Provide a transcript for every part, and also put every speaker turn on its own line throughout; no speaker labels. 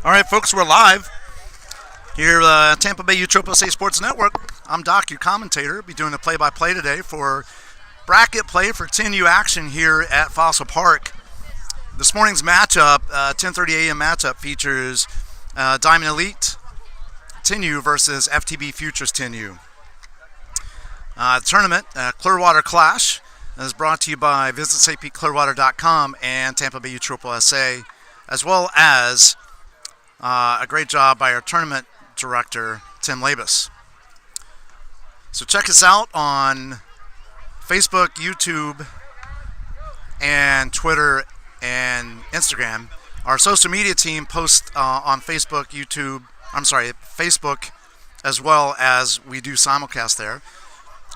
All right, folks, we're live here at Tampa Bay USSSA Sports Network. I'm Doc, your commentator. Be doing the play-by-play today for bracket play for 10U action here at Fossil Park. This morning's matchup, 10:30 a.m. matchup, features Diamond Elite 10U versus FTB Futures 10U. The tournament, Clearwater Clash, is brought to you by VisitStClearwater.com and Tampa Bay USSSA, as well as a great job by our tournament director, Tim Labus. So check us out on Facebook, YouTube, and Twitter and Instagram. Our social media team posts on Facebook, Facebook, as well as we do simulcast there.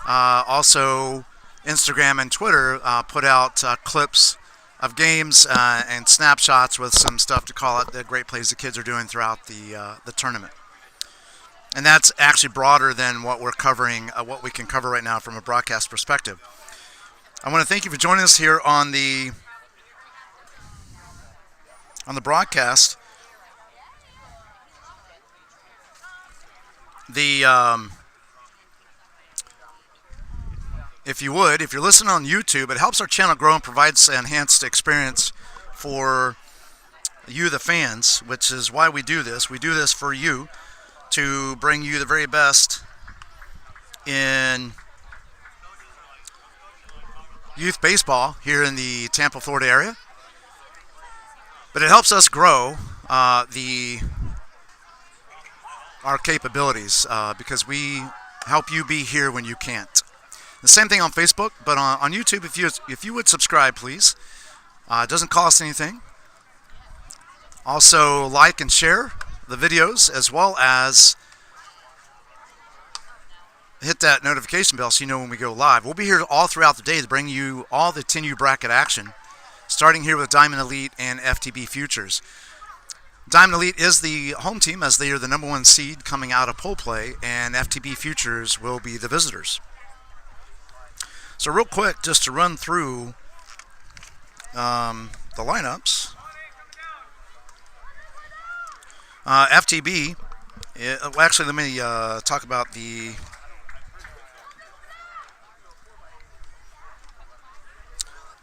Also, Instagram and Twitter put out clips of games and snapshots with some stuff to call it the great plays the kids are doing throughout the tournament. And that's actually broader than what we're covering, what we can cover right now from a broadcast perspective. I want to thank you for joining us here on the broadcast. If you're listening on YouTube, it helps our channel grow and provides an enhanced experience for you, the fans, which is why we do this. We do this for you to bring you the very best in youth baseball here in the Tampa, Florida area. But it helps us grow our capabilities because we help you be here when you can't. The same thing on Facebook, but on YouTube, if you would subscribe, please. It doesn't cost anything. Also, like and share the videos, as well as hit that notification bell so you know when we go live. We'll be here all throughout the day to bring you all the 10U bracket action, starting here with Diamond Elite and FTB Futures. Diamond Elite is the home team as they are the number one seed coming out of poll play, and FTB Futures will be the visitors. So real quick, just to run through the lineups. FTB, actually let me talk about the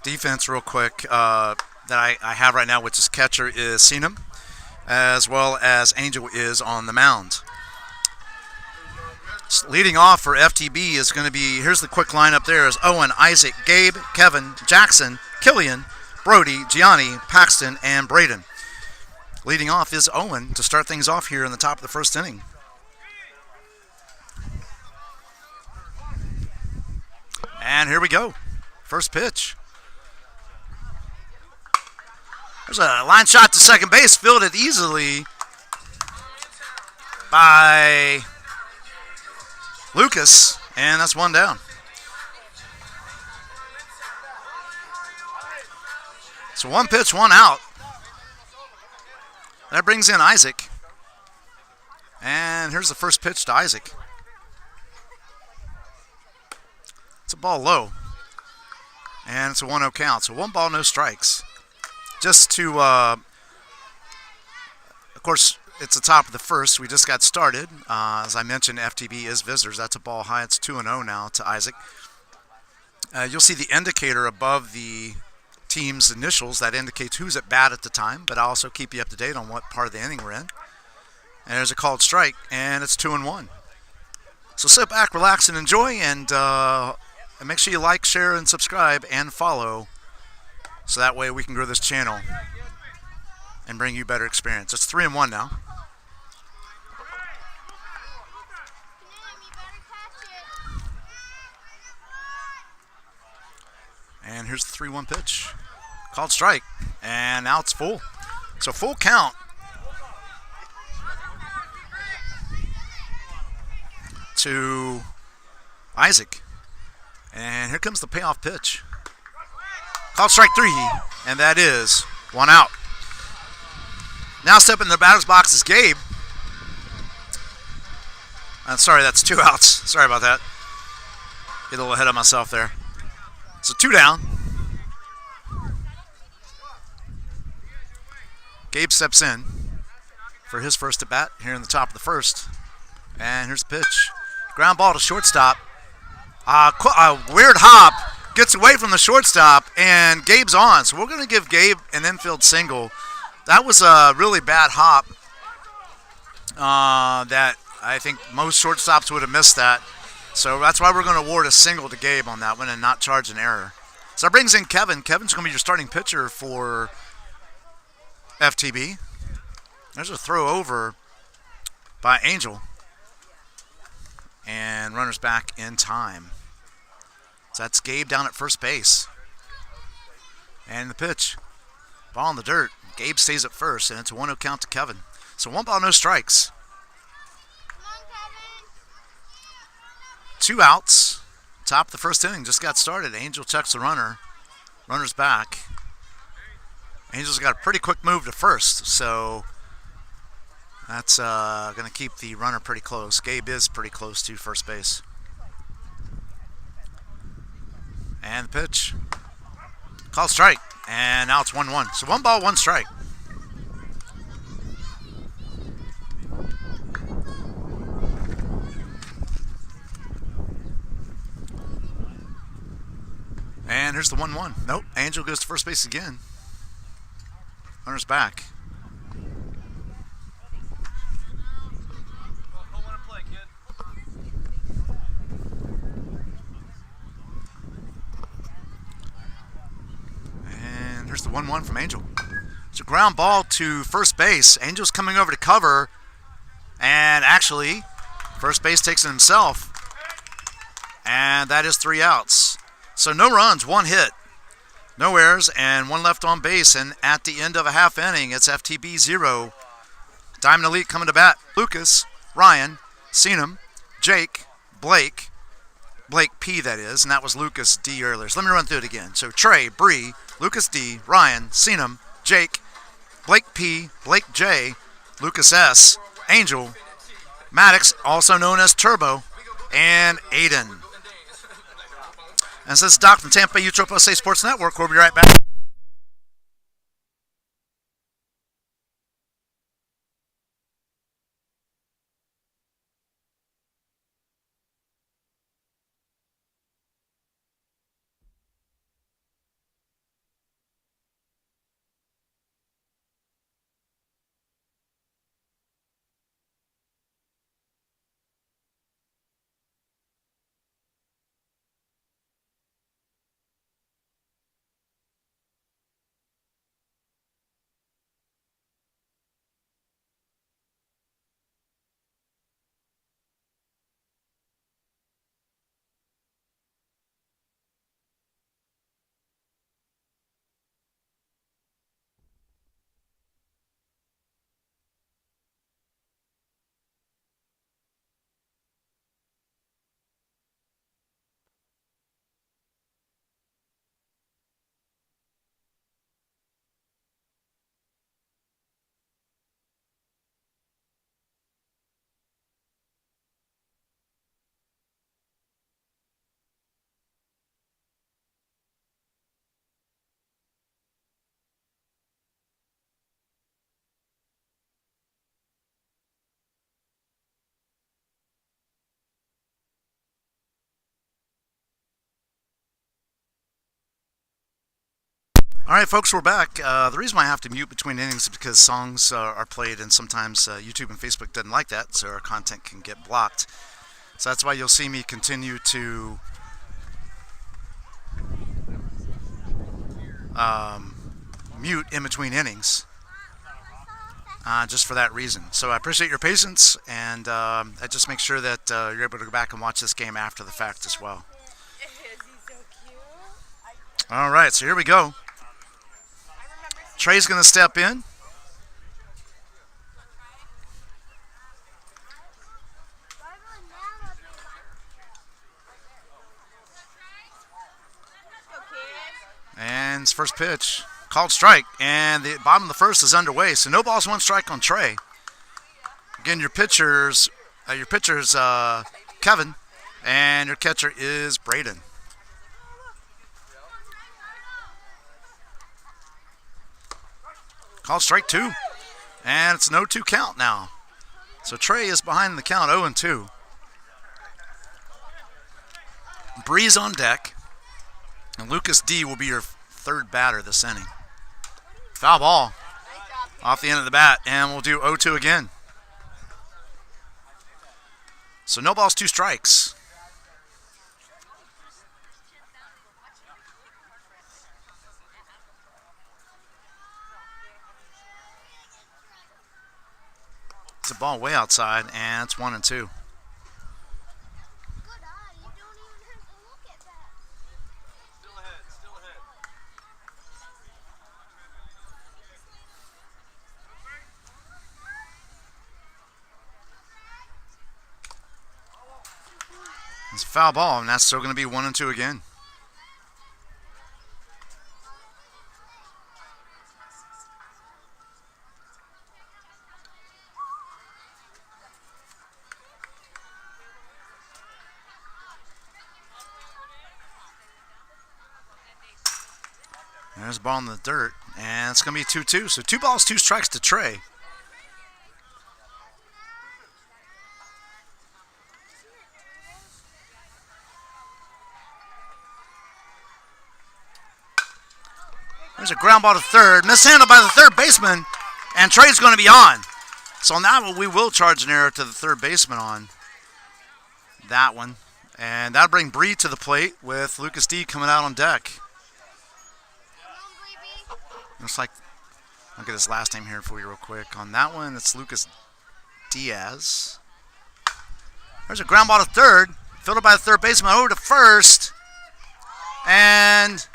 defense real quick that I have right now, which is catcher is Seenum, as well as Angel is on the mound. Leading off for FTB is going to be, here's the quick lineup there, is Owen, Isaac, Gabe, Kevin, Jackson, Killian, Brody, Gianni, Paxton, and Braden. Leading off is Owen to start things off here in the top of the first inning. And here we go. First pitch. There's a line shot to second base, fielded easily by Lucas, and that's one down. So one pitch, one out. That brings in Isaac. And here's the first pitch to Isaac. It's a ball low. And it's a 1-0 count. So 1 ball, no strikes. Just to, of course, it's the top of the first. We just got started. As I mentioned, FTB is visitors. That's a ball high. It's 2-0 now to Isaac. You'll see the indicator above the team's initials. That indicates who's at bat at the time, but I'll also keep you up to date on what part of the inning we're in. And there's a called strike, and it's 2-1. So sit back, relax, and enjoy, and make sure you like, share, and subscribe, and follow, so that way we can grow this channel and bring you better experience. It's 3-1 now. And here's the 3-1 pitch. Called strike. And now it's full. So full count. To Isaac. And here comes the payoff pitch. Called strike 3. And that is 1 out. Now stepping in the batter's box is Gabe. Sorry, that's 2 outs. Sorry about that. Get a little ahead of myself there. So 2 down. Gabe steps in. for his first at bat here in the top of the first. And here's the pitch. Ground ball to shortstop. A weird hop. Gets away from the shortstop, and Gabe's on. So we're going to give Gabe an infield single. That was a really bad hop that I think most shortstops would have missed that. So that's why we're going to award a single to Gabe on that one and not charge an error. So that brings in Kevin. Kevin's going to be your starting pitcher for FTB. There's a throw over by Angel. And runners back in time. So that's Gabe down at first base. And the pitch. Ball in the dirt. Gabe stays at first, and it's a 1-0 count to Kevin. So 1 ball, no strikes. 2 outs. Top of the first inning just got started. Angel checks the runner. Runner's back. Angel's got a pretty quick move to first, so that's going to keep the runner pretty close. Gabe is pretty close to first base. And the pitch. Called strike. And now it's 1-1. So 1 ball, 1 strike. And here's the 1-1. Nope. Angel goes to first base again. Runner's back. Here's the 1-1 from Angel. It's a ground ball to first base. Angel's coming over to cover. And actually, first base takes it himself. And that is 3 outs. So no runs, 1 hit. No errors, and 1 left on base. And at the end of a half inning, it's FTB 0. Diamond Elite coming to bat. Lucas, Ryan, Seenum, Jake, Blake P, that is, and that was Lucas D earlier. So let me run through it again. So Trey, Bree, Lucas D, Ryan, Seenum, Jake, Blake P, Blake J, Lucas S, Angel, Maddox, also known as Turbo, and Aiden. And this is Doc from Tampa Bay Utropos State Sports Network. We'll be right back. All right, folks, we're back. The reason why I have to mute between innings is because songs are played, and sometimes YouTube and Facebook doesn't like that, so our content can get blocked. So that's why you'll see me continue to mute in between innings, just for that reason. So I appreciate your patience, and I just make sure that you're able to go back and watch this game after the fact as well. All right, so here we go. Trey's going to step in. And his first pitch, called strike, and the bottom of the first is underway. So no balls, 1 strike on Trey. Again, your pitcher's Kevin, and your catcher is Braden. Called strike 2. And it's an 0-2 count now. So Trey is behind the count, 0-2. Bree's on deck. And Lucas D will be your third batter this inning. Foul ball off the end of the bat, and we'll do 0-2 again. So no balls, 2 strikes. It's a ball way outside, and it's 1-2. It's a foul ball, and that's still going to be 1-2 again. There's a ball in the dirt, and it's going to be 2-2. So 2 balls, 2 strikes to Trey. There's a ground ball to third, mishandled by the third baseman, and Trey's going to be on. So on that one, we will charge an error to the third baseman on that one. And that'll bring Bree to the plate with Lucas D coming out on deck. Looks like, I'll get his last name here for you real quick. On that one, it's Lucas Diaz. There's a ground ball to third, fielded by the third baseman over to first. And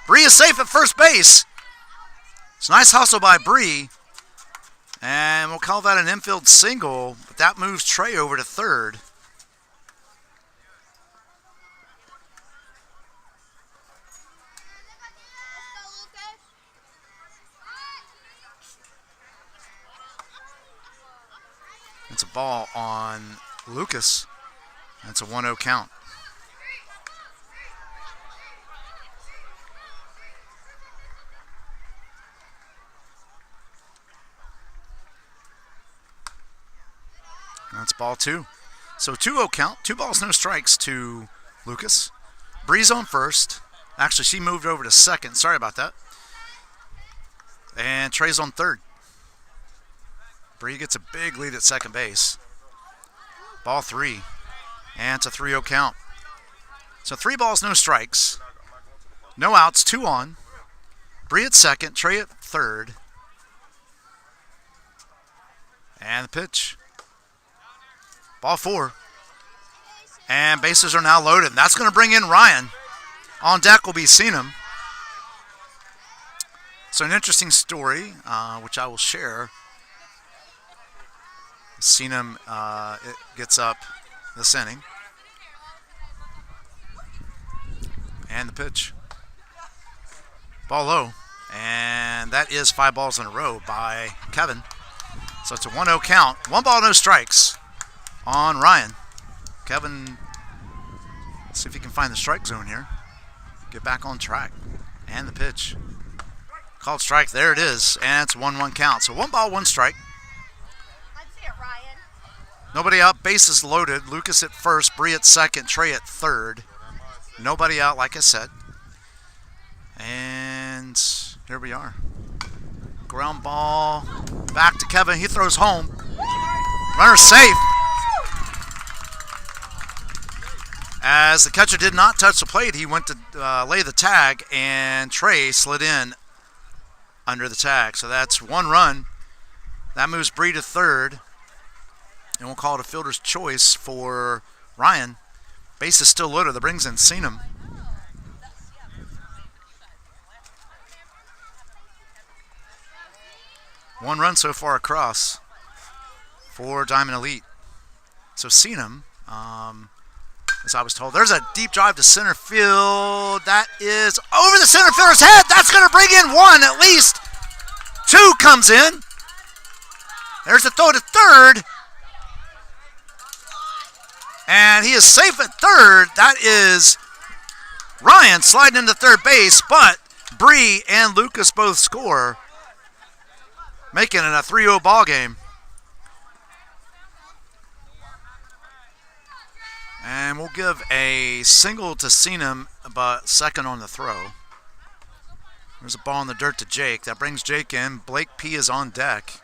Bree is safe at first base. It's a nice hustle by Bree. And we'll call that an infield single, but that moves Trey over to third. It's a ball on Lucas. That's a 1-0 count. That's ball 2. So 2-0 count. 2 balls, no strikes to Lucas. Bree's on first. Actually, she moved over to second. Sorry about that. And Trey's on third. Bree gets a big lead at second base. Ball 3. And it's a 3-0 count. So 3 balls, no strikes. No outs, 2 on. Bree at second, Trey at third. And the pitch. Ball 4. And bases are now loaded. That's going to bring in Ryan. On deck will be Seenum. So an interesting story, which I will share. Seenum gets up this inning. And the pitch. Ball low. And that is 5 balls in a row by Kevin. So it's a 1-0 count. 1 ball, no strikes on Ryan. Kevin, let's see if he can find the strike zone here. Get back on track. And the pitch. Called strike. There it is. And it's a 1-1 count. So 1 ball, 1 strike. Nobody out, bases loaded. Lucas at first, Bree at second, Trey at third. Nobody out, like I said. And here we are. Ground ball back to Kevin. He throws home. Runner safe. As the catcher did not touch the plate, he went to lay the tag, and Trey slid in under the tag. So that's 1 run. That moves Bree to third. And we'll call it a fielder's choice for Ryan. Base is still loaded. That brings in Seenum. One run so far across for Diamond Elite. So Seenum, as I was told, there's a deep drive to center field. That is over the center fielder's head. That's going to bring in 1 at least. 2 comes in. There's a throw to third. And he is safe at third. That is Ryan sliding into third base, but Bree and Lucas both score. making it a 3-0 ball game. And we'll give a single to Seenum, but second on the throw. There's a ball in the dirt to Jake. That brings Jake in. Blake P is on deck.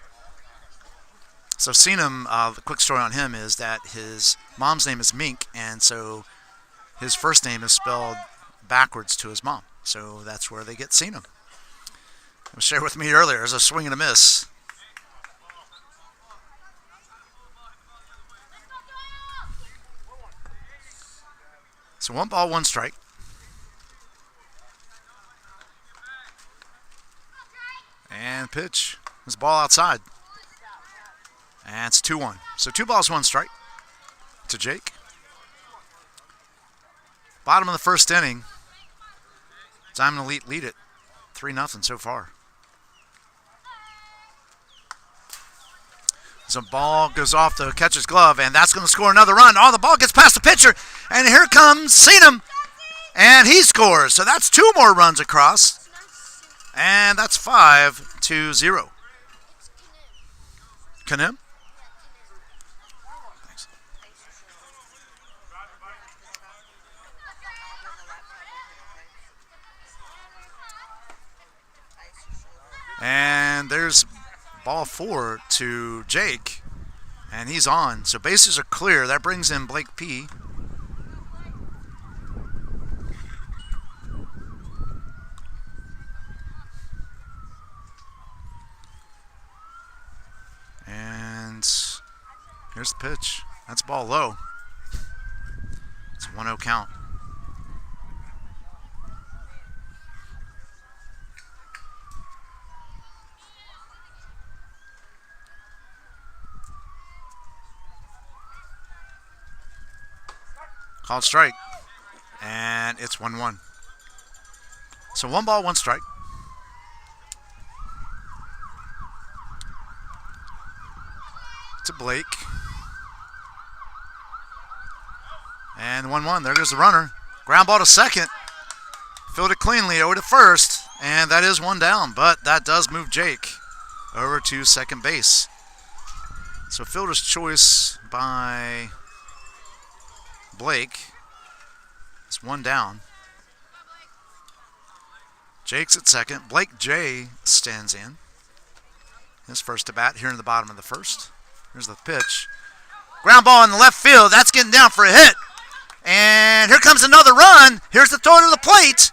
So Seenum, the quick story on him is that his mom's name is Mink, and so his first name is spelled backwards to his mom. So that's where they get Seenum. It was shared with me earlier as a swing and a miss. So 1 ball, 1 strike. And pitch. There's a ball outside. And it's 2-1. So 2 balls, 1 strike to Jake. Bottom of the first inning. Diamond Elite lead it 3-0 so far. So ball goes off the catcher's glove, and that's going to score another run. Oh, the ball gets past the pitcher, and here comes Seenum, and he scores. So that's 2 more runs across, and that's 5-0. Kanim? Thanks. And there's ball 4 to Jake, and he's on. So bases are clear. That brings in Blake P. And here's the pitch. That's ball low. It's a 1-0 count. Called strike, and it's 1-1. So 1 ball, 1 strike. To Blake. And 1-1, there goes the runner. Ground ball to second. Fielded cleanly over to first, and that is 1 down, but that does move Jake over to second base. So fielder's choice by Blake. It's 1 down. Jake's at second. Blake J stands in. His first at bat here in the bottom of the first. Here's the pitch. Ground ball in the left field. That's getting down for a hit. And here comes another run. Here's the throw to the plate.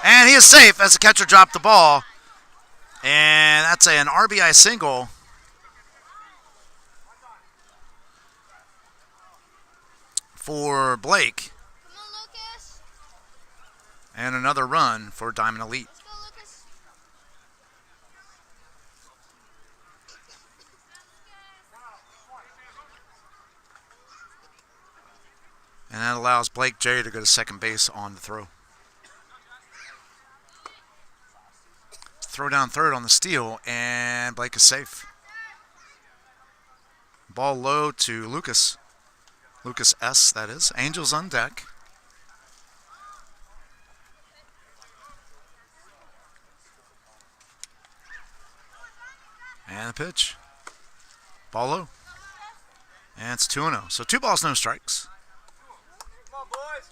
And he is safe as the catcher dropped the ball. And that's an RBI single. For Blake.
Come on, Lucas.
And another run for Diamond Elite.
Let's go, Lucas.
And that allows Blake J to go to second base on the throw. Throw down third on the steal, and Blake is safe. Ball low to Lucas. Lucas S, that is. Angels on deck. And the pitch. Ball low. And it's 2-0. So 2 balls, no strikes.
Come on, boys.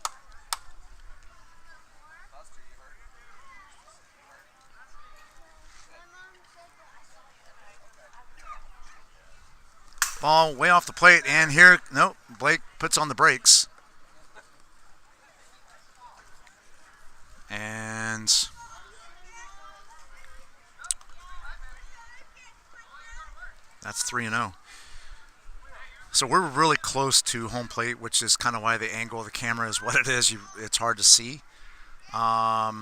Ball way off the plate, and here, nope, Blake puts on the brakes. And that's 3-0. So we're really close to home plate, which is kind of why the angle of the camera is what it is. It's hard to see. But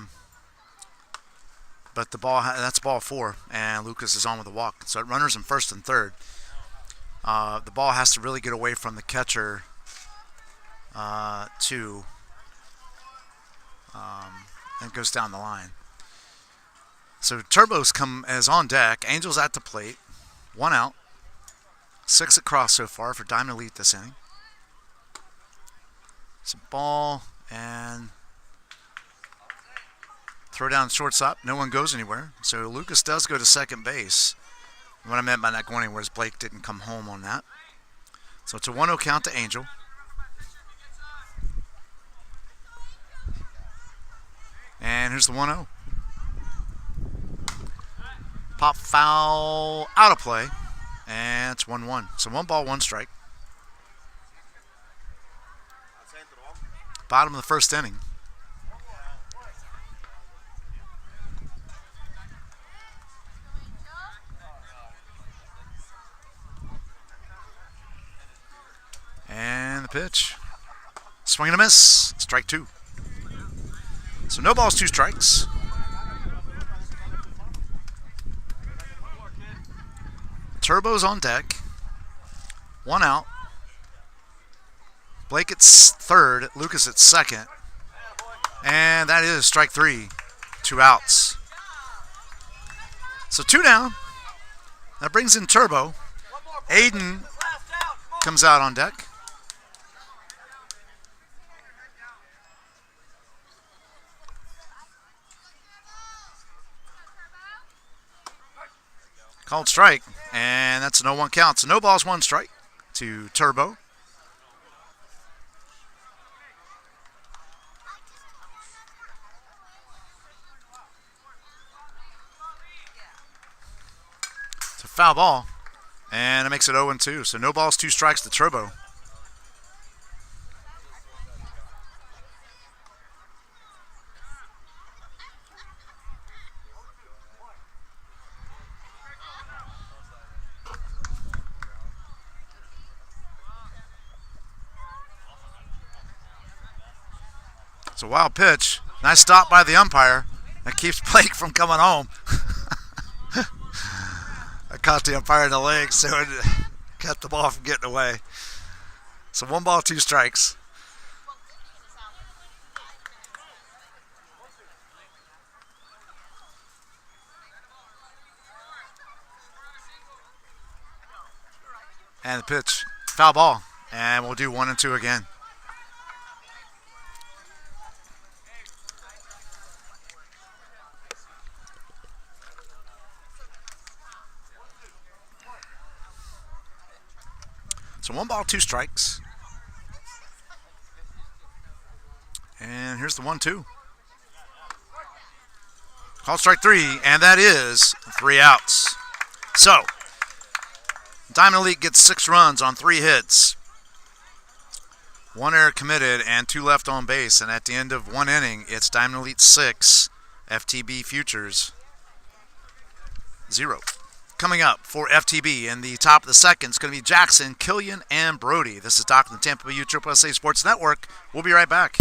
the ball, that's ball 4, and Lucas is on with a walk. So runners in first and third. The ball has to really get away from the catcher and it goes down the line. So Turbo's is on deck. Angels at the plate. 1 out. 6 across so far for Diamond Elite this inning. It's a ball, and Throw down shortstop. No one goes anywhere. So Lucas does go to second base. What I meant by not going anywhere is Blake didn't come home on that. So it's a 1-0 count to Angel. And here's the 1-0. Pop foul out of play. And it's 1-1. So 1 ball, 1 strike. Bottom of the first inning. And the pitch. Swing and a miss. Strike 2. So no balls, 2 strikes. Turbo's on deck. 1 out. Blake at third. Lucas at second. And that is strike 3. 2 outs. So 2 down. That brings in Turbo. Aiden comes out on deck. Called strike, and that's a 0-1 count. So no balls, 1 strike to Turbo. It's a foul ball, and it makes it 0-2. So no balls, 2 strikes to Turbo. It's a wild pitch. Nice stop by the umpire. That keeps Blake from coming home. I caught the umpire in the leg, so it kept the ball from getting away. So 1 ball, 2 strikes. And the pitch. Foul ball. And we'll do 1 and 2 again. So 1 ball, 2 strikes. And here's the 1-2. Called strike 3, and that is 3 outs. So, Diamond Elite gets 6 runs on 3 hits. 1 error committed and 2 left on base. And at the end of 1 inning, it's Diamond Elite 6, FTB Futures 0. Coming up for FTB in the top of the second is going to be Jackson, Killian, and Brody. This is Doc from the Tampa Bay USSSA Sports Network. We'll be right back.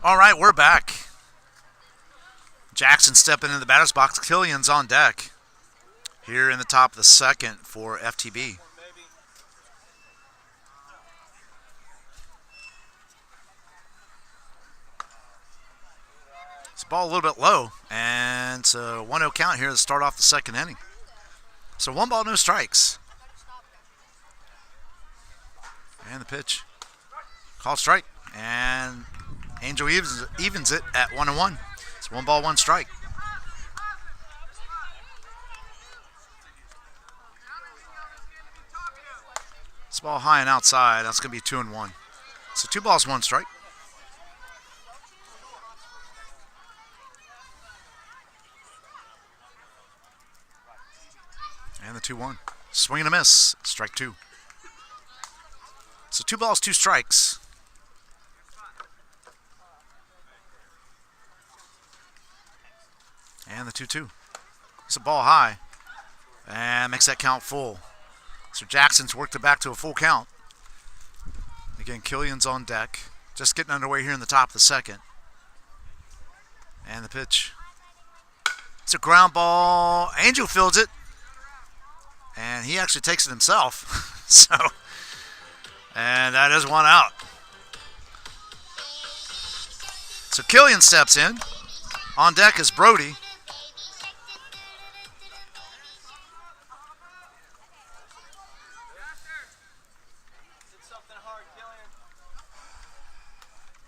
All right, we're back. Jackson stepping in the batter's box. Killian's on deck here in the top of the second for FTB. This ball a little bit low, and it's a 1-0 count here to start off the second inning. So 1 ball, no strikes. And the pitch. Called strike. And Angel evens it at 1-1. It's 1 ball, 1 strike. This ball high and outside. That's going to be 2-1. So 2 balls, 1 strike. And the 2-1. Swing and a miss. Strike 2. So 2 balls, 2 strikes. And the 2-2. It's a ball high. And makes that count full. So Jackson's worked it back to a full count. Again, Killian's on deck. Just getting underway here in the top of the second. And the pitch. It's a ground ball. Angel fields it. And he actually takes it himself. And that is 1 out. So Killian steps in. On deck is Brody.
Did something hard, Killian.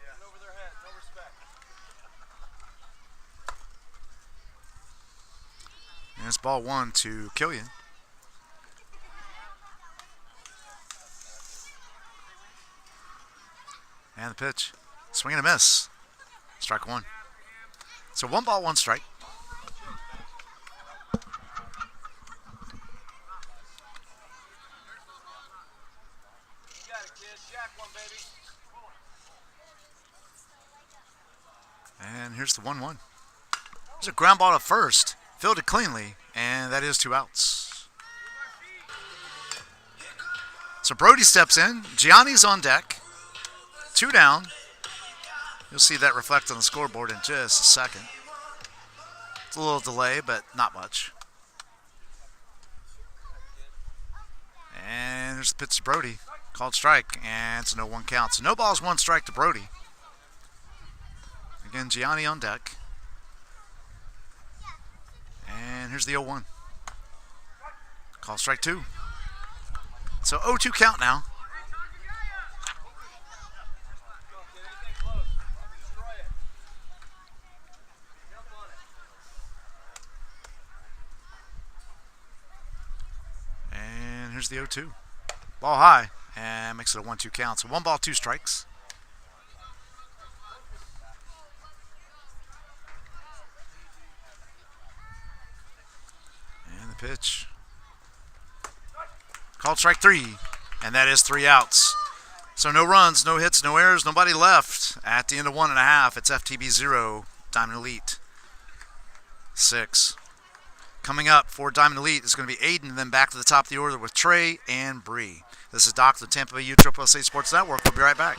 Yeah. Over their head, no respect.
And it's ball 1 to Killian. And the pitch. Swing and a miss. Strike 1. So 1 ball, 1 strike.
You got it, kid. Jack one, baby.
And here's the 1-1. There's a ground ball to first. Fielded cleanly. And that is 2 outs. So Brody steps in. Gianni's on deck. 2 down. You'll see that reflect on the scoreboard in just a second. It's a little delay, but not much. And there's the pitch to Brody. Called strike, and it's a 0-1 count. So no balls, 1 strike to Brody. Again, Gianni on deck. And here's the 0-1. Called strike 2. So 0-2 count now. Here's the 0-2. Ball high and makes it a 1-2 count. So 1 ball, 2 strikes. And the pitch. Called strike 3. And that is 3 outs. So no runs, no hits, no errors, nobody left. At the end of 1.5, it's FTB 0, Diamond Elite 6. Coming up for Diamond Elite is going to be Aiden, and then back to the top of the order with Trey and Bree. This is Doc, the Tampa Bay USSSA Sports Network. We'll be right back.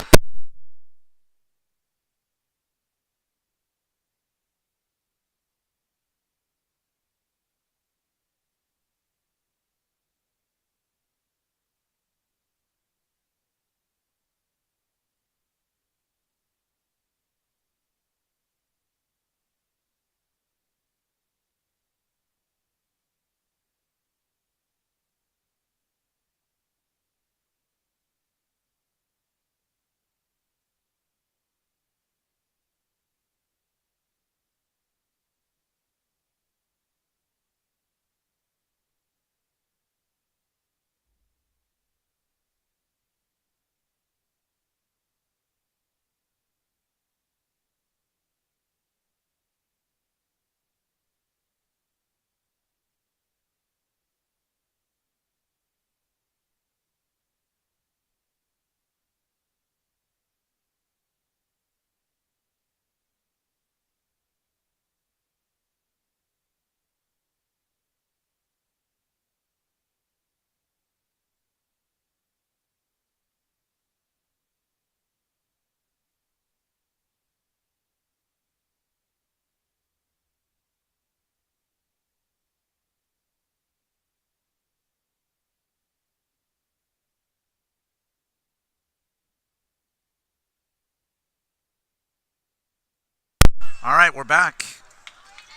All right, we're back.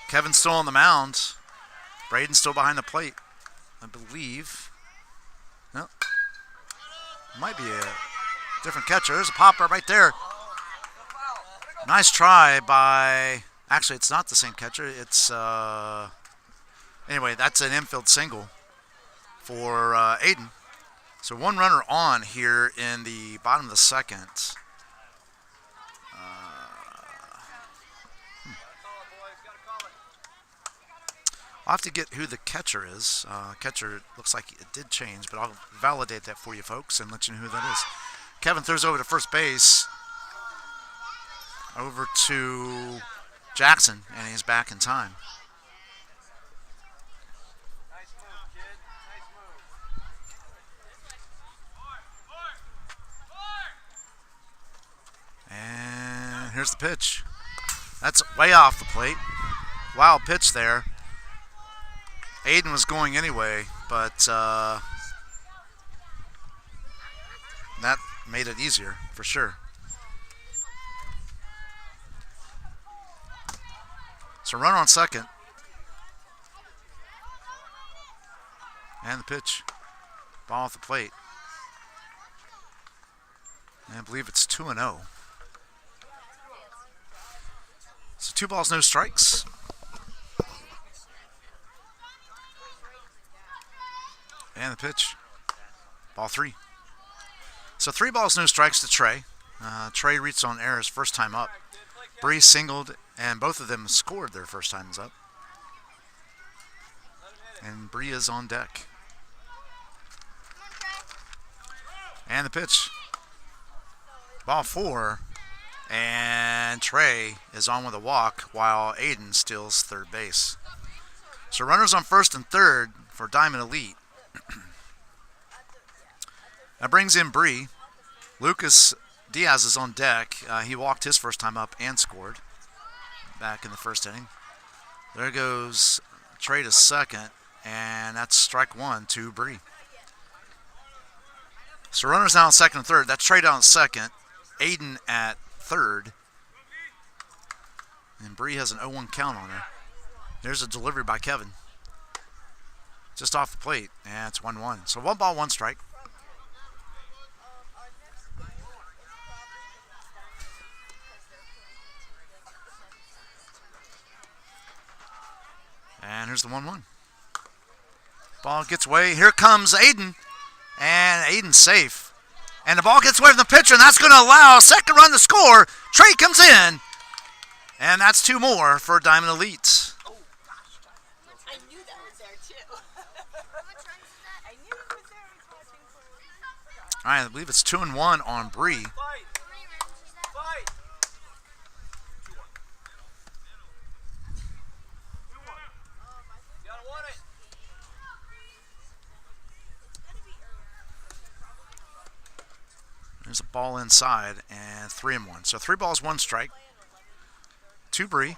Kevin's still on the mound. Braden's still behind the plate, I believe. No, might be a different catcher. There's a popper right there. Nice try by, actually it's not the same catcher. It's, anyway, that's an infield single for Aiden. So one runner on here in the bottom of the second. I'll have to get who the catcher is. Catcher looks like it did change, but I'll validate that for you folks and let you know who that is. Kevin throws over to first base. Over to Jackson, and he's back in time.
Nice move, kid. Nice move.
And here's the pitch. That's way off the plate. Wild pitch there. Aiden was going anyway, but that made it easier for sure. So runner on second. And the pitch. Ball off the plate. And I believe it's 2-0. So 2 balls, no strikes. And the pitch. Ball 3. So 3 balls, no strikes to Trey. Trey reached on air his first time up. Bree singled, and both of them scored their first times up. And Bree is on deck. And the pitch. Ball 4. And Trey is on with a walk while Aiden steals third base. So runners on first and third for Diamond Elite. That brings in Bree. Lucas Diaz is on deck. He walked his first time up and scored back in the first inning. There goes Trey to second, and that's strike 1 to Bree. So runners now on second and third. That's Trey down at second. Aiden at third. And Bree has an 0-1 count on her. There's a delivery by Kevin. Just off the plate, and it's 1-1. So 1 ball, 1 strike. And here's the 1-1. Ball gets away. Here comes Aiden. And Aiden's safe. And the ball gets away from the pitcher, and that's going to allow a second run to score. Trey comes in. And that's 2 more for Diamond Elite.
Oh, gosh. I knew that was there, too. I knew it was there. I was watching for
All right, I believe it's 2-1 on Bree.
Fight. Fight. You gotta want it.
There's a ball inside, and 3-1. So 3 balls, 1 strike. 2 Bree.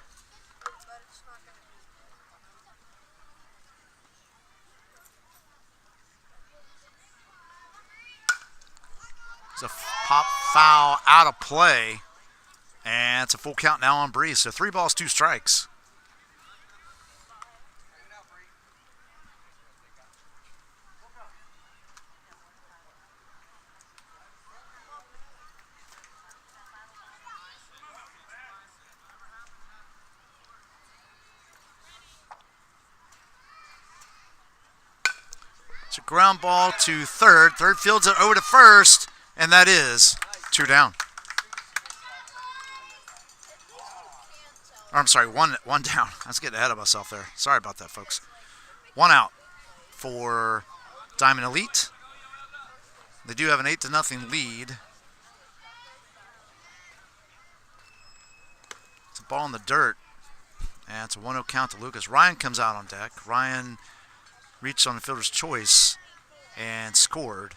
It's a pop foul out of play, and it's a full count now on Bree. So 3 balls, 2 strikes. It's a ground ball to third. Third fields it over to first, and that is 2 down. Or, I'm sorry, one down. I was getting ahead of myself there. Sorry about that, folks. 1 out for Diamond Elite. They do have an 8-0 lead. It's a ball in the dirt, and it's a 1-0 count to Lucas. Ryan comes out on deck. Ryan reached on the fielder's choice and scored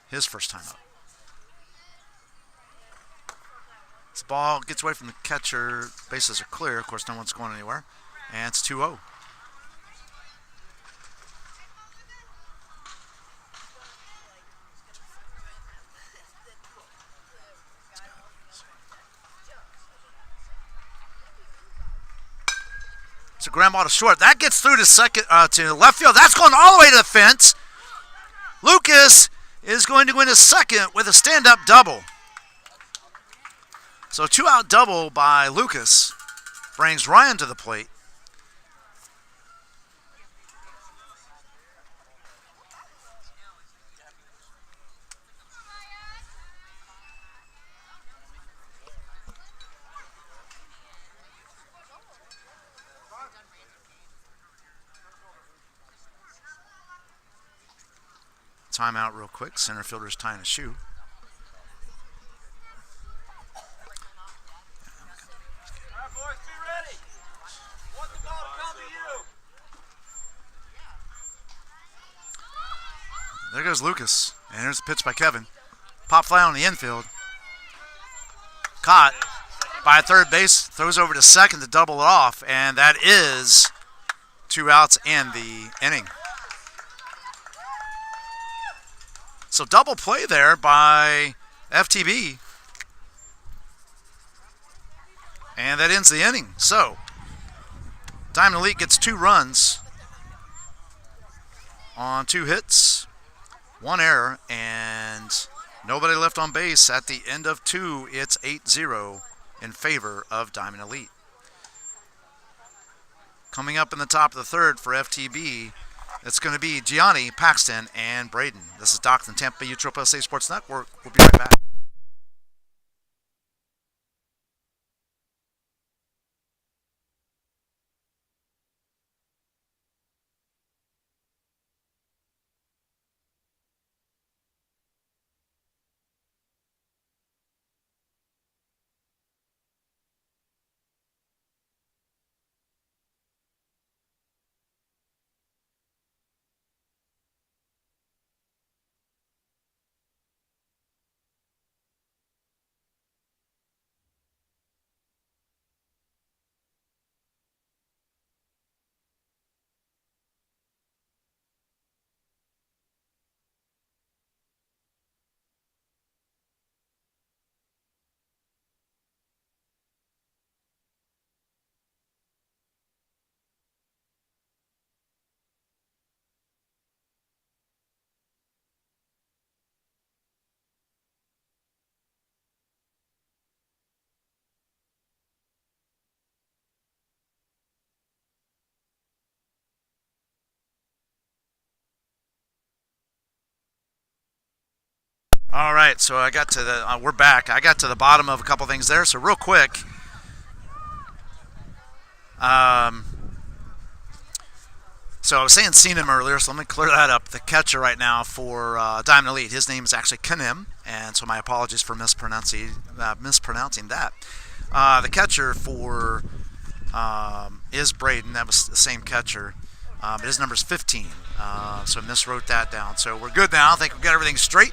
his first time up. This ball gets away from the catcher. Bases are clear. Of course, no one's going anywhere. And it's 2-0. It's a ground ball to short. That gets through to second to left field. That's going all the way to the fence. Lucas is going to win his second with a stand-up double. So 2-out double by Lucas brings Ryan to the plate. Timeout real quick. Center fielder's tying a shoe.
All right, boys, be ready. Want the ball to come to you.
There goes Lucas. And here's the pitch by Kevin. Pop fly on the infield. Caught by third base. Throws over to second to double it off. And that is 2 outs in the inning. So double play there by FTB. And that ends the inning. So Diamond Elite gets 2 runs on 2 hits, 1 error, and nobody left on base. At the end of 2, it's 8-0 in favor of Diamond Elite. Coming up in the top of the third for FTB, it's going to be Gianni, Paxton, and Braden. This is Doc from Tampa Bay USSSA Sports Network. We'll be right back. All right, so I got to the, we're back. I got to the bottom of a couple things there. So real quick, so I was saying seen him earlier, so let me clear that up. The catcher right now for Diamond Elite, his name is actually Kanim, and so my apologies for mispronouncing that. The catcher for is Braden. That was the same catcher, but his number's 15, so I miswrote that down. So we're good now. I think we've got everything straight.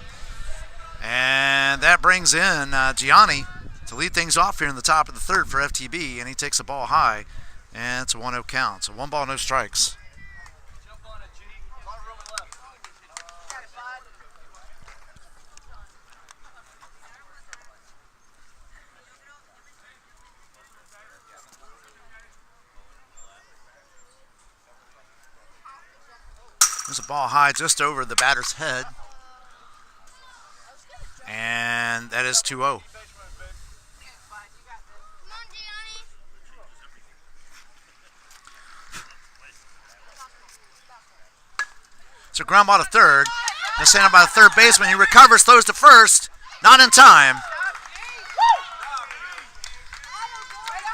And that brings in Gianni to lead things off here in the top of the third for FTB, and he takes the ball high, and it's a 1-0 count. So 1 ball, no strikes.
Jump on it, G. A lot of room left.
There's a ball high just over the batter's head. And that is 2-0. So ground ball to third. Now standing by the third baseman. He recovers, throws to first. Not in time.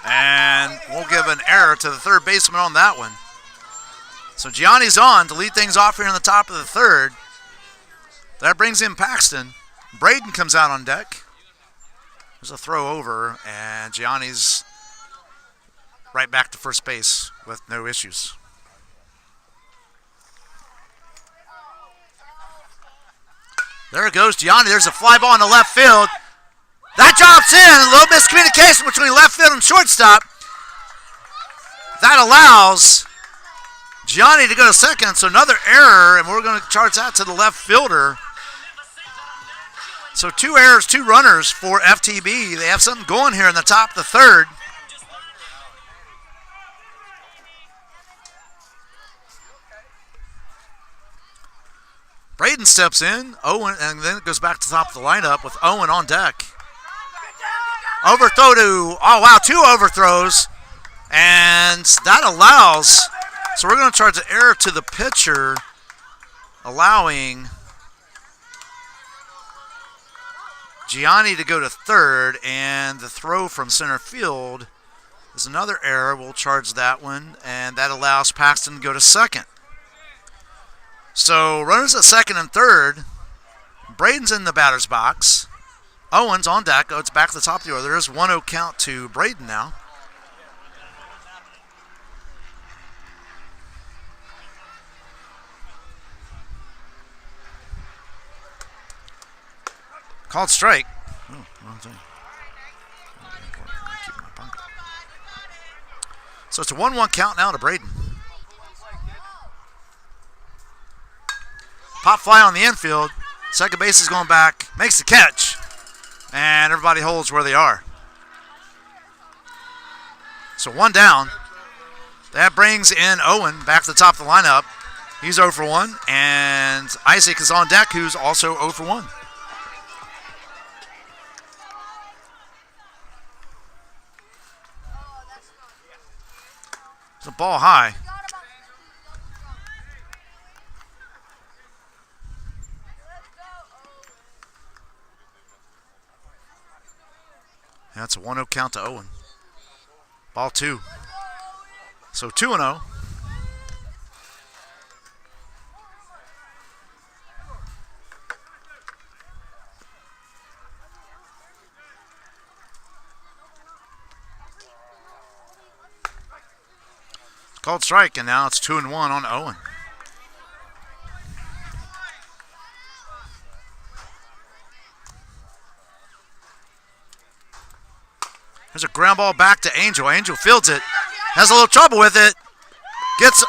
And we'll give an error to the third baseman on that one. So Gianni's on to lead things off here in the top of the third. That brings in Paxton. Braden comes out on deck. There's a throw over, and Gianni's right back to first base with no issues. There it goes, Gianni. There's a fly ball in the left field. That drops in. A little miscommunication between left field and shortstop. That allows Gianni to go to second, so another error, and we're going to charge that to the left fielder. So 2 errors, 2 runners for FTB. They have something going here in the top of the third. Braden steps in. Owen, and then it goes back to the top of the lineup with Owen on deck. Overthrow to, oh wow, 2 overthrows. And that allows, so we're going to charge an error to the pitcher, allowing Gianni to go to third, and the throw from center field is another error. We'll charge that one, and that allows Paxton to go to second. So runners at second and third. Braden's in the batter's box. Owens on deck. Oh, it's back to the top of the order. There's 1-0 count to Braden now. Called strike. Oh, wrong thing. Keep my pocket. So it's a 1-1 count now to Braden. Pop fly on the infield. Second base is going back. Makes the catch. And everybody holds where they are. So 1 down. That brings in Owen back to the top of the lineup. He's 0 for 1. And Isaac is on deck, who's also 0 for 1. It's a ball high. That's a 1-0 count to Owen. Ball 2. So 2-0. Called strike, and now it's 2-1 on Owen. There's a ground ball back to Angel. Angel fields it. Has a little trouble with it. Gets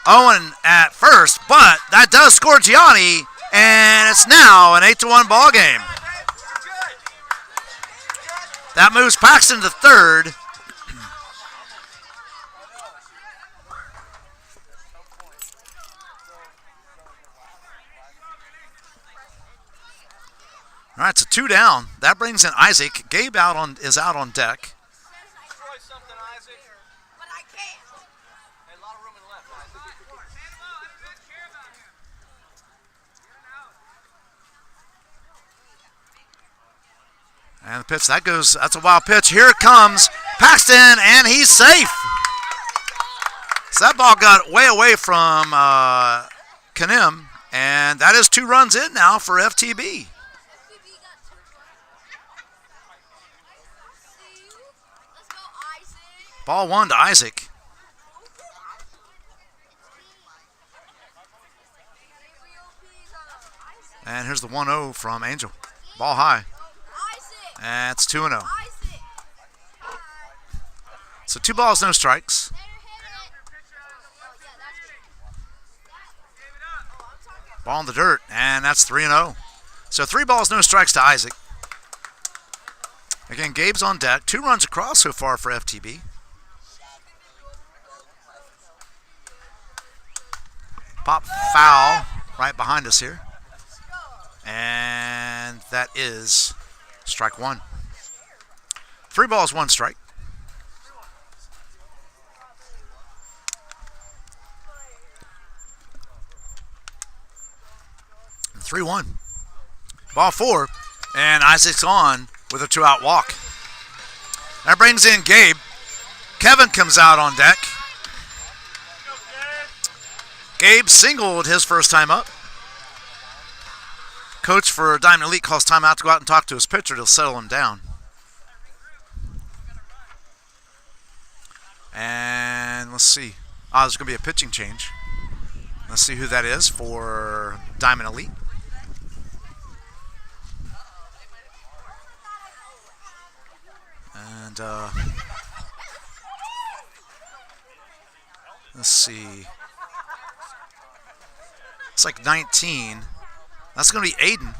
Owen at first, but that does score Gianni, and it's now an 8-1 ball game. That moves Paxton to third. All right, so 2 down. That brings in Isaac. Gabe is out on deck. And the pitch, that's a wild pitch. Here it comes. Paxton, and he's safe. So that ball got way away from Kanim, and that is 2 runs in now for FTB. Ball 1 to Isaac. And here's the 1-0 from Angel. Ball high. And it's 2-0. So 2 balls, no strikes. Ball in the dirt, and that's 3-0. So 3 balls, no strikes to Isaac. Again, Gabe's on deck. 2 runs across so far for FTB. Pop foul right behind us here. And that is strike 1. 3 balls, 1 strike. And 3-1. Ball 4. And Isaac's on with a 2-out walk. That brings in Gabe. Kevin comes out on deck. Gabe singled his first time up. Coach for Diamond Elite calls timeout to go out and talk to his pitcher to settle him down. And let's see. There's going to be a pitching change. Let's see who that is for Diamond Elite. And let's see. It's like 19. That's going to be Aiden.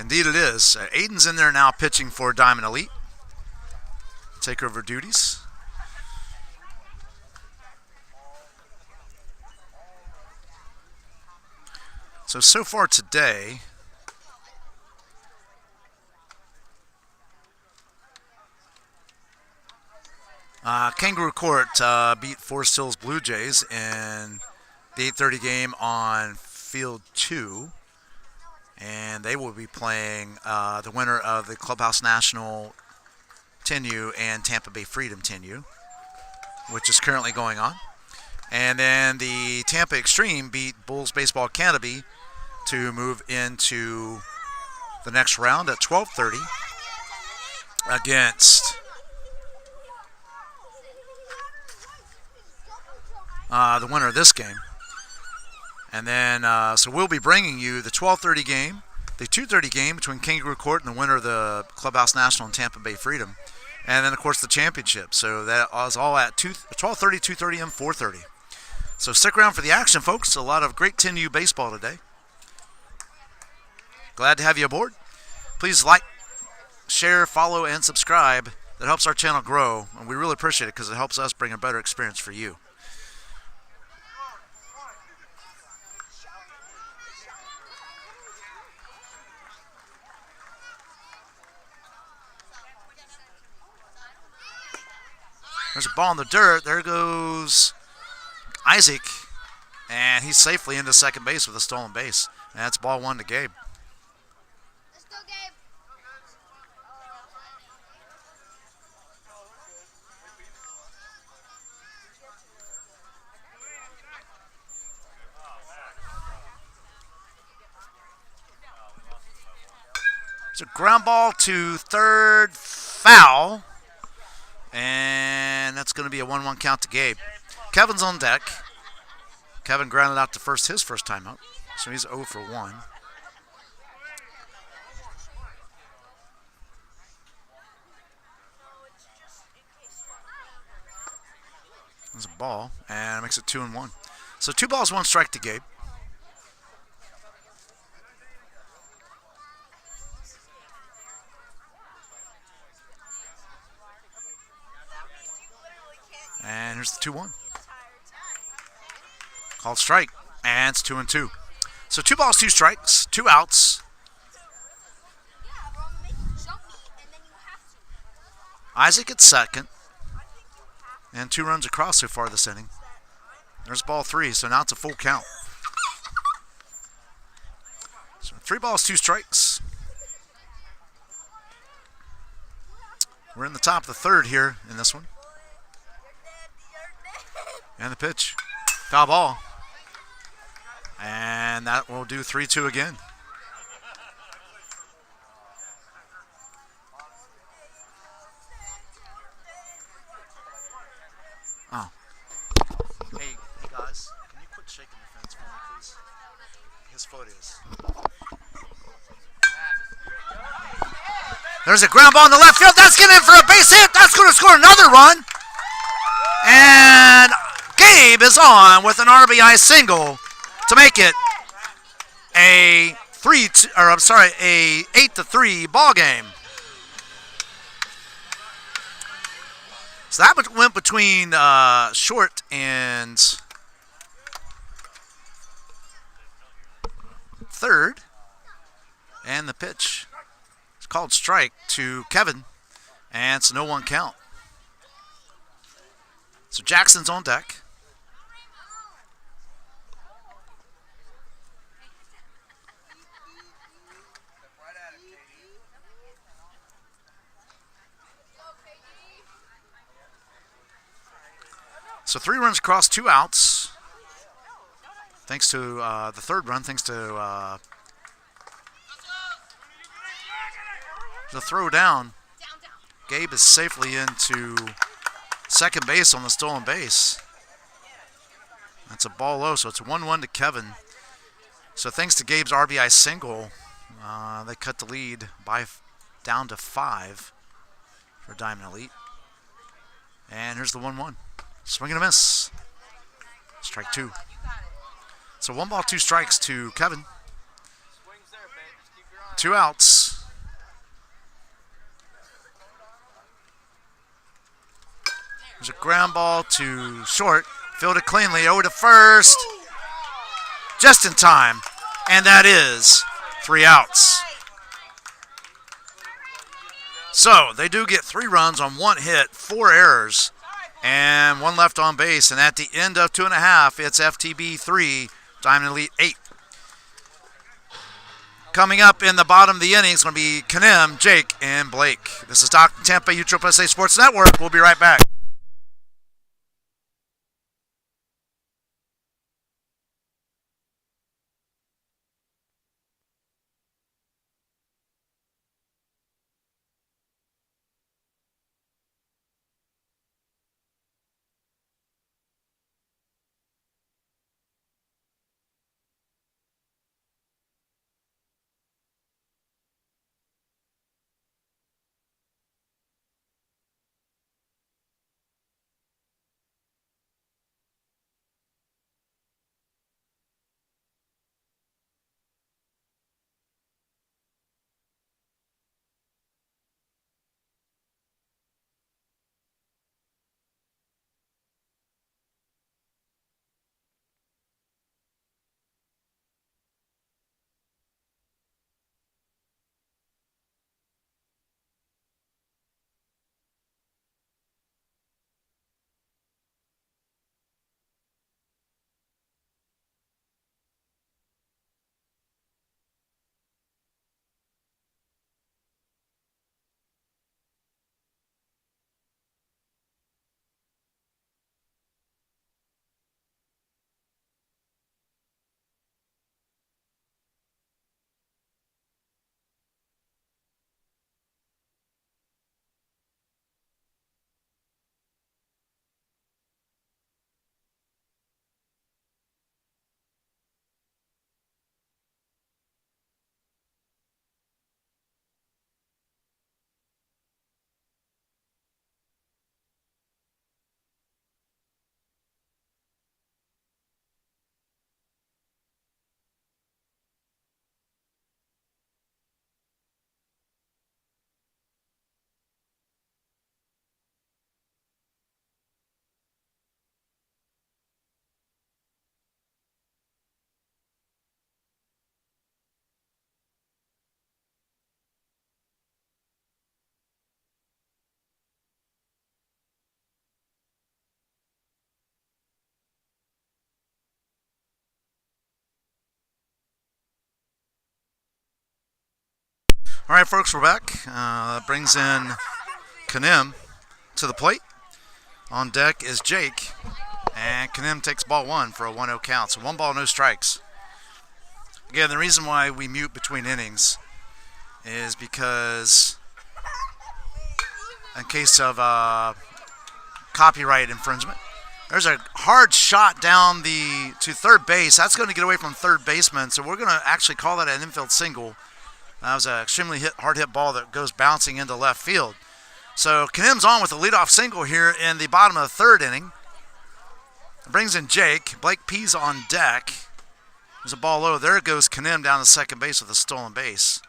Indeed it is. Aiden's in there now pitching for Diamond Elite. Takeover duties. So far today, Kangaroo Court beat Forest Hills Blue Jays in the 8:30 game on Field 2. And they will be playing the winner of the Clubhouse National 10U and Tampa Bay Freedom 10U, which is currently going on. And then the Tampa Extreme beat Bulls Baseball Canopy to move into the next round at 12:30 against the winner of this game. And then, so we'll be bringing you the 12:30 game, the 2:30 game between Kangaroo Court and the winner of the Clubhouse National and Tampa Bay Freedom. And then, of course, the championship. So that is all at 12:30, 2:30, and 4:30. So stick around for the action, folks. A lot of great 10U baseball today. Glad to have you aboard. Please like, share, follow, and subscribe. That helps our channel grow, and we really appreciate it because it helps us bring a better experience for you. There's a ball in the dirt. There goes Isaac, and he's safely into second base with a stolen base. And that's ball 1 to Gabe.
Let's go, Gabe.
It's a ground ball to third, foul. And that's going to be a 1-1 count to Gabe. Kevin's on deck. Kevin grounded out to first his first time up. So he's 0 for 1. There's a ball, and it makes it 2-1. So 2 balls, 1 strike to Gabe. And here's the 2-1. Called strike, and it's 2-2. So 2 balls, 2 strikes, 2 outs. Isaac at second, and 2 runs across so far this inning. There's ball 3, so now it's a full count. So 3 balls, 2 strikes. We're in the top of the third here in this one. And the pitch. Foul ball. And that will do 3-2 again. Oh. Hey guys, can you quit shaking the fence for me, please? His foot is. There's a ground ball in the left field. That's getting in for a base hit. That's going to score another run. And Gabe is on with an RBI single to make it a 8-3 ball game. So that went between short and third, and the pitch is called strike to Kevin, and it's a 0-1 count. So Jackson's on deck. So 3 runs across, 2 outs. Thanks to the third run, thanks to the throw down. Gabe is safely into second base on the stolen base. That's a ball low, so it's 1-1 to Kevin. So thanks to Gabe's RBI single, they cut the lead by down to 5 for Diamond Elite. And here's the 1-1. Swing and a miss. Strike 2. So 1 ball, 2 strikes to Kevin. 2 outs. There's a ground ball to short. Fielded cleanly. Over to first. Just in time. And that is 3 outs. So they do get 3 runs on 1 hit, 4 errors, and 1 left on base. And at the end of 2.5, it's FTB 3, Diamond Elite 8. Coming up in the bottom of the inning is going to be Kanem, Jake, and Blake. This is Dr. Tampa USSSA Sports Network. We'll be right back. All right, folks, we're back. That brings in Kanem to the plate. On deck is Jake, and Kanem takes ball 1 for a 1-0 count. So 1 ball, no strikes. Again, the reason why we mute between innings is because in case of copyright infringement, there's a hard shot down to third base. That's going to get away from third baseman, so we're going to actually call that an infield single. That was an extremely hard hit ball that goes bouncing into left field. So Kanem's on with a leadoff single here in the bottom of the 3rd inning. Brings in Jake. Blake P's on deck. There's a ball low. There goes Kanem down to second base with a stolen base.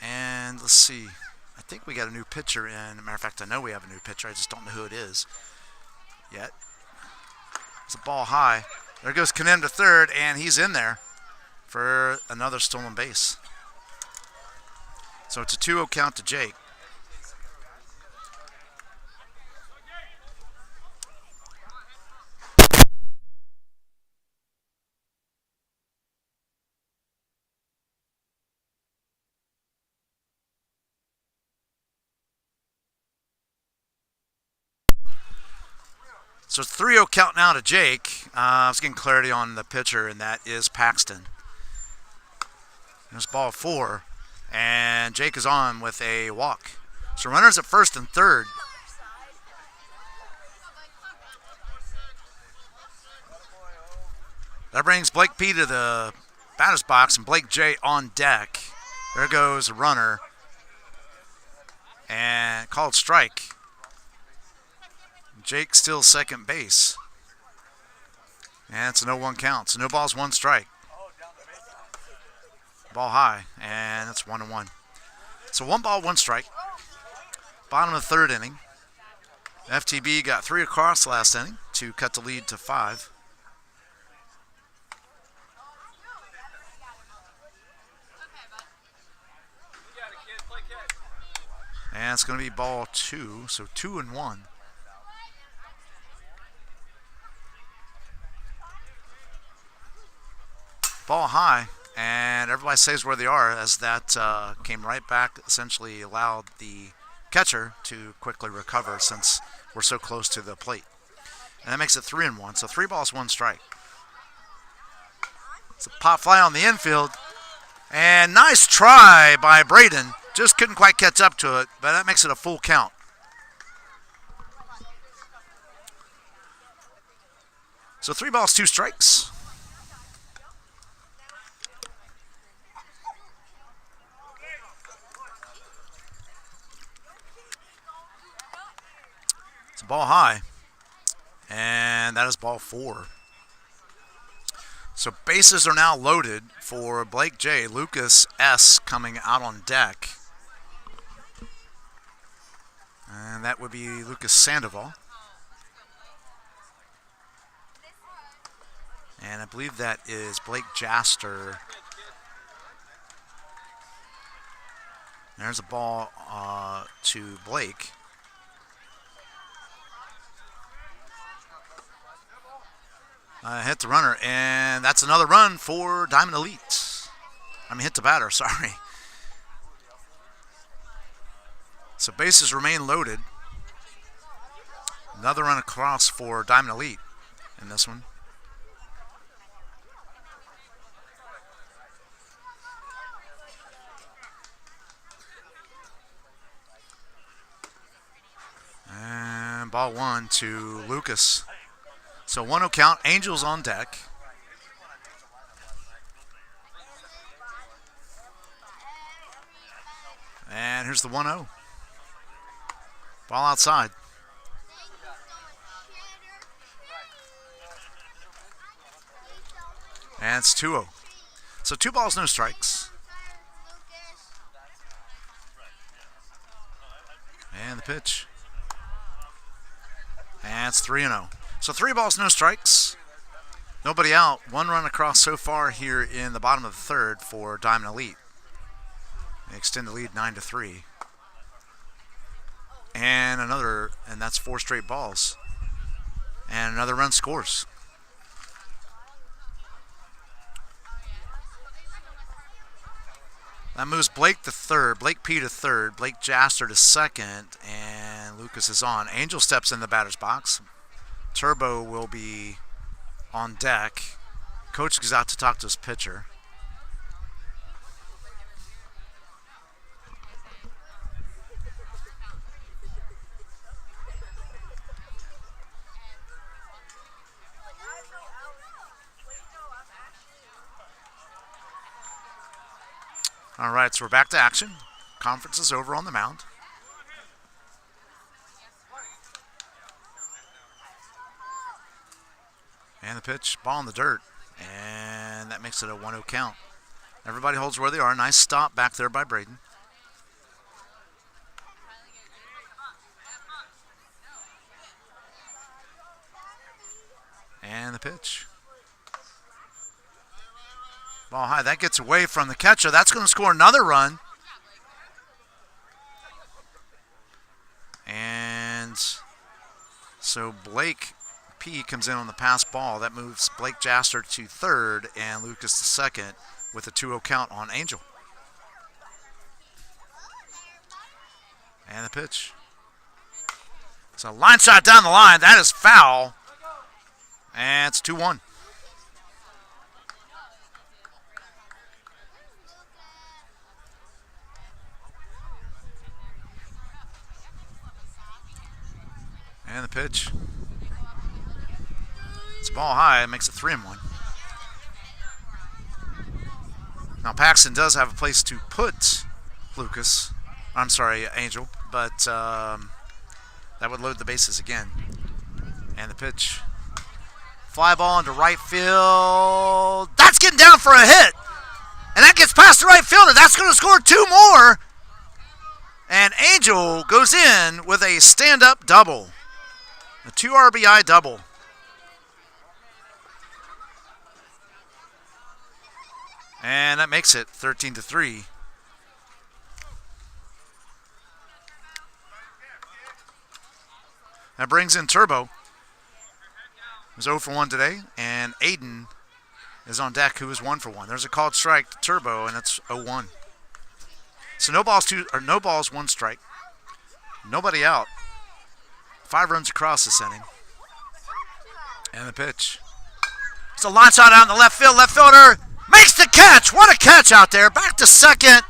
And let's see. I think we got a new pitcher in. As a matter of fact, I know we have a new pitcher. I just don't know who it is yet. It's a ball high. There goes Kanem to third, and he's in there for another stolen base. So it's a 2-0 count to Jake. So it's 3-0 count now to Jake. I was getting clarity on the pitcher, and that is Paxton. There's ball 4, and Jake is on with a walk. So runners at first and third. That brings Blake P to the batter's box and Blake J on deck. There goes a runner, and called strike. Jake still second base. And it's a 0-1 count. So no balls, 1 strike. Ball high, and it's 1-1. So 1 ball, 1 strike. Bottom of the 3rd inning. FTB got 3 across last inning to cut the lead to 5. And it's going to be ball 2, so 2-1. Ball high, and everybody stays where they are as that came right back, essentially allowed the catcher to quickly recover since we're so close to the plate. And that makes it 3-1, so 3 balls, 1 strike. It's a pop fly on the infield, and nice try by Braden. Just couldn't quite catch up to it, but that makes it a full count. So 3 balls, 2 strikes. It's a ball high, and that is ball 4. So bases are now loaded for Blake J. Lucas S. coming out on deck. And that would be Lucas Sandoval. And I believe that is Blake Jaster. There's a ball to Blake. Hit the runner, and that's another run for Diamond Elite. Hit the batter, sorry. So bases remain loaded. Another run across for Diamond Elite in this one. And ball 1 to Lucas. So 1-0 count, Angels on deck. And here's the 1-0. Ball outside. And it's 2-0. So 2 balls, no strikes. And the pitch. And it's 3-0. So 3 balls, no strikes. Nobody out. 1 run across so far here in the bottom of the 3rd for Diamond Elite. They extend the lead 9-3. And that's 4 straight balls. And another run scores. That moves Blake to 3rd, Blake P to 3rd, Blake Jaster to 2nd, and Lucas is on. Angel steps in the batter's box. Turbo will be on deck. Coach goes out to talk to his pitcher. All right, so we're back to action. Conference is over on the mound. And the pitch, ball in the dirt, and that makes it a 1-0 count. Everybody holds where they are. Nice stop back there by Braden. And the pitch. Ball high. That gets away from the catcher. That's going to score another run. And so Blake P comes in on the pass ball. That moves Blake Jaster to 3rd and Lucas to 2nd with a 2-0 count on Angel. And the pitch. So line shot down the line. That is foul. And it's 2-1. And the pitch. It's ball high. It makes it 3-1. Now Paxton does have a place to put Lucas. I'm sorry, Angel. But that would load the bases again. And the pitch. Fly ball into right field. That's getting down for a hit. And that gets past the right fielder. That's going to score 2 more. And Angel goes in with a stand-up double. A 2 RBI double. And that makes it 13-3. That brings in Turbo, who's 0 for 1 today, and Aiden is on deck, who is 1 for 1. There's a called strike to Turbo, and it's 0-1. So no balls, 1 strike. Nobody out. 5 runs across this inning. And the pitch. It's a line shot out in the left field. Left fielder makes the catch. What a catch out there. Back to second.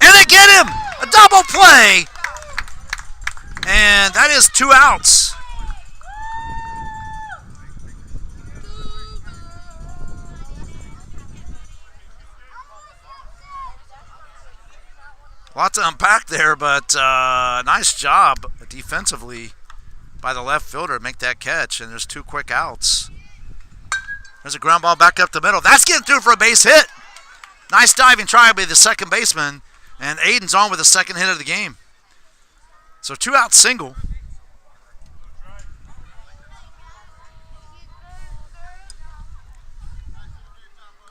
And they get him. A double play. And that is 2 outs. Lot to unpack there, but nice job defensively by the left fielder to make that catch, and there's 2 quick outs. There's a ground ball back up the middle. That's getting through for a base hit. Nice diving try by the second baseman, and Aiden's on with the second hit of the game. So 2 out single.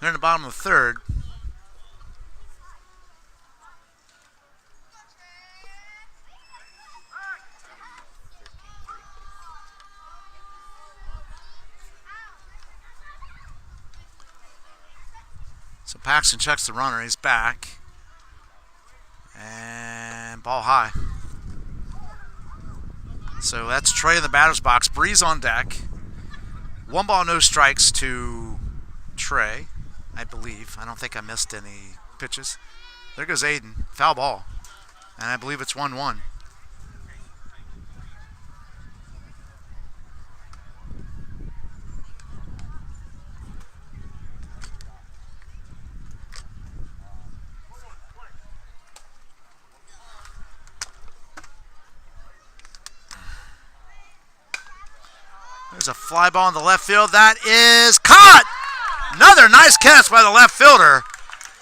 They're in the bottom of the 3rd. So Paxton checks the runner. He's back. And ball high. So that's Trey in the batter's box. Breeze on deck. 1 ball, no strikes to Trey, I believe. I don't think I missed any pitches. There goes Aiden. Foul ball. And I believe it's 1-1. There's a fly ball in the left field. That is caught. Another nice catch by the left fielder.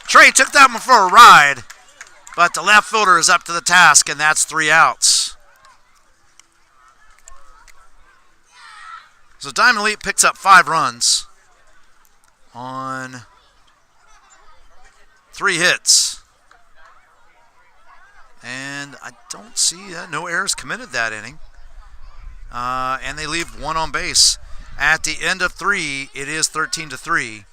Trey took that one for a ride, but the left fielder is up to the task, and that's 3 outs. So Diamond Elite picks up 5 runs on 3 hits. And I don't see no errors committed that inning. And they leave 1 on base. At the end of 3, it is 13-3.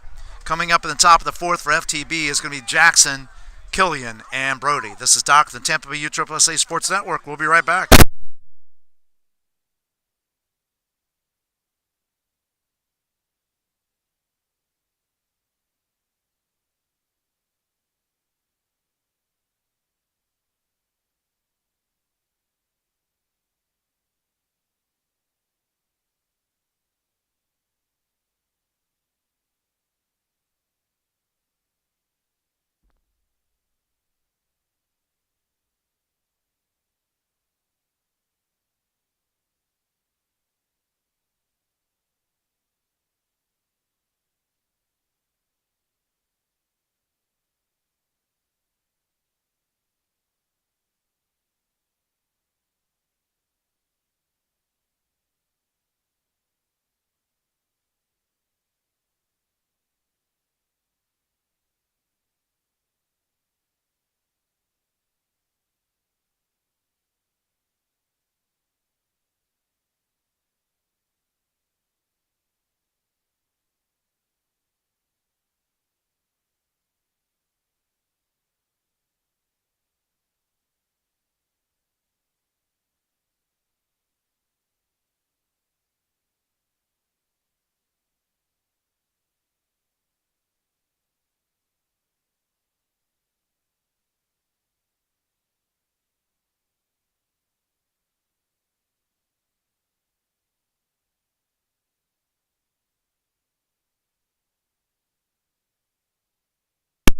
Coming up in the top of the 4th for FTB is going to be Jackson, Killian, and Brody. This is Doc, the Tampa Bay USSSA Sports Network. We'll be right back.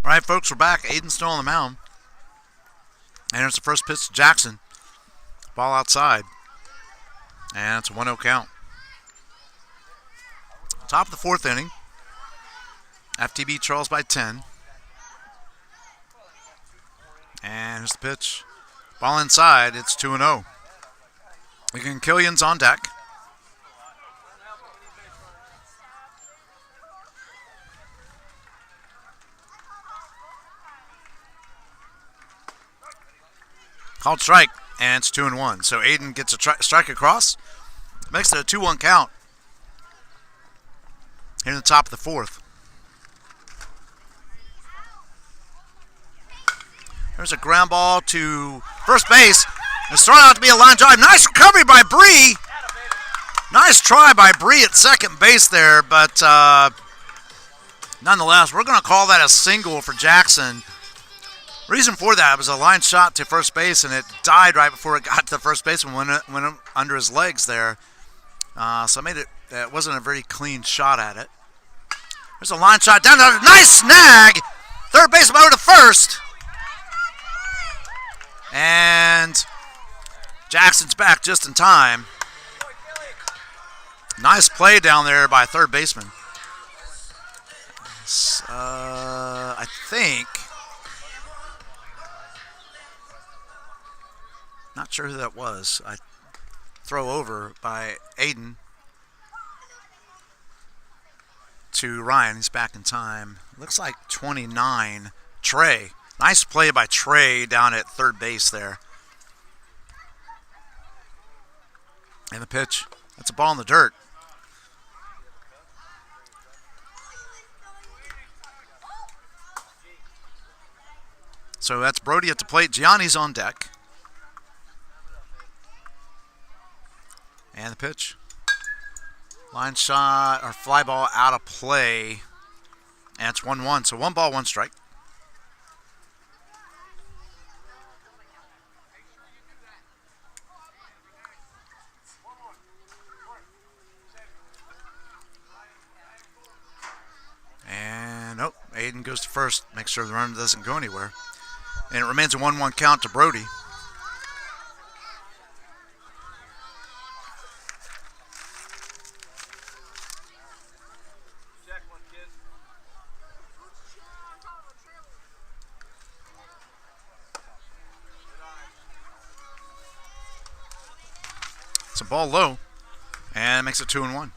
All right, folks, we're back. Aiden's still on the mound. And it's the first pitch to Jackson. Ball outside. And it's a 1-0 count. Top of the 4th inning. FTB trails by 10. And here's the pitch. Ball inside. It's 2-0. Again, Killian's on deck. Called strike, and it's 2-1. So Aiden gets a strike across. Makes it a 2-1 count. Here in the top of the fourth. There's a ground ball to first base. It's turned out to be a line drive. Nice recovery by Bree. Nice try by Bree at second base there, but nonetheless, we're going to call that a single for Jackson. Reason for that was a line shot to first base, and it died right before it got to the first baseman, went under his legs there. So it wasn't a very clean shot at it. There's a line shot down there. Nice snag. Third baseman over to first. And Jackson's back just in time. Nice play down there by third baseman. I think. Not sure who that was. I throw over by Aiden to Ryan. He's back in time. Looks like 29. Trey. Nice play by Trey down at third base there. And the pitch. That's a ball in the dirt. So that's Brody at the plate. Gianni's on deck. And the pitch. Line shot or fly ball out of play. And it's 1-1. So 1 ball, 1 strike. And Aiden goes to first. Make sure the runner doesn't go anywhere. And it remains a 1-1 count to Brody. It's a ball low, and it makes it 2-1.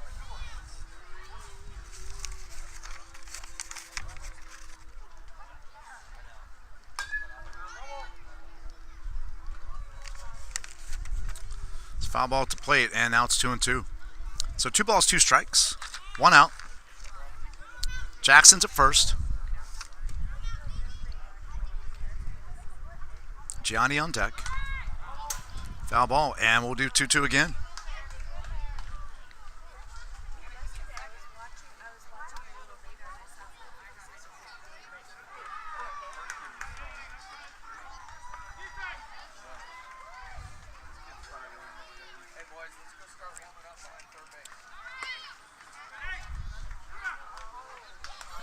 It's foul ball at the plate, and now it's 2-2. So 2 balls, 2 strikes, 1 out. Jackson's at first. Gianni on deck. Foul ball, and we'll do 2-2 again.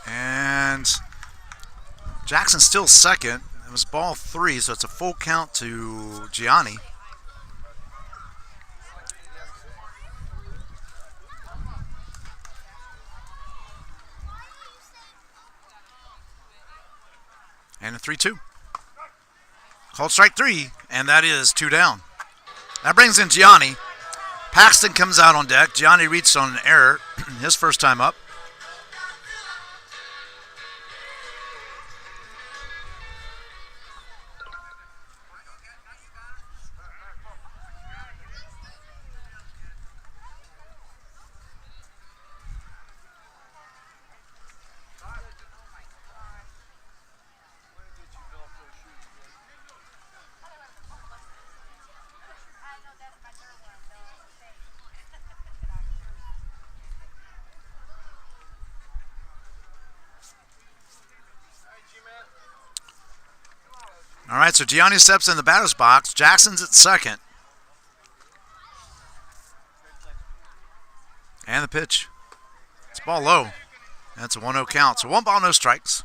And Jackson's still second. It was ball 3, so it's a full count to Gianni. And a 3-2. Called strike 3, and that is 2 down. That brings in Gianni. Paxton comes out on deck. Gianni reached on an error, his first time up. All right, so Gianni steps in the batter's box. Jackson's at second. And the pitch. It's ball low. That's a 1-0 count. So 1 ball, no strikes.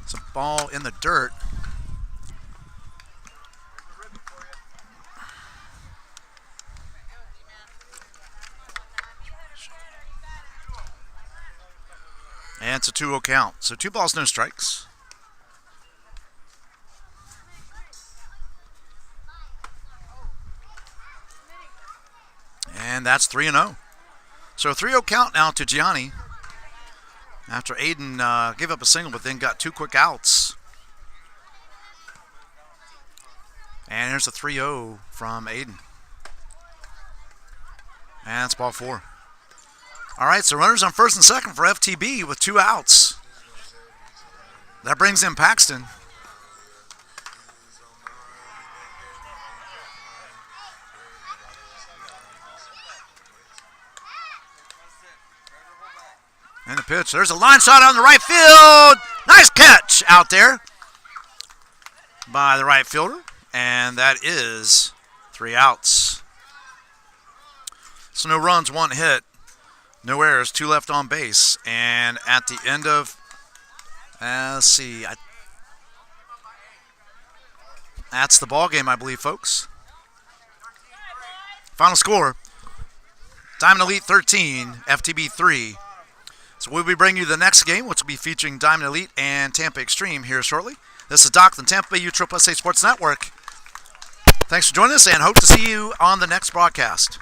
It's a ball in the dirt. And it's a 2-0 count. So 2 balls, no strikes. And that's 3-0. So a 3-0 count now to Gianni. After Aiden gave up a single, but then got 2 quick outs. And here's a 3-0 from Aiden. And it's ball 4. All right, so runners on first and second for FTB with 2 outs. That brings in Paxton. And the pitch. There's a line shot on the right field. Nice catch out there by the right fielder. And that is 3 outs. So no runs, 1 hit. No errors, 2 left on base. And at the end of, let's see. That's the ball game, I believe, folks. Final score, Diamond Elite 13, FTB 3. So we'll be bringing you the next game, which will be featuring Diamond Elite and Tampa Extreme here shortly. This is Doc, the Tampa Bay USSSA Sports Network. Thanks for joining us, and hope to see you on the next broadcast.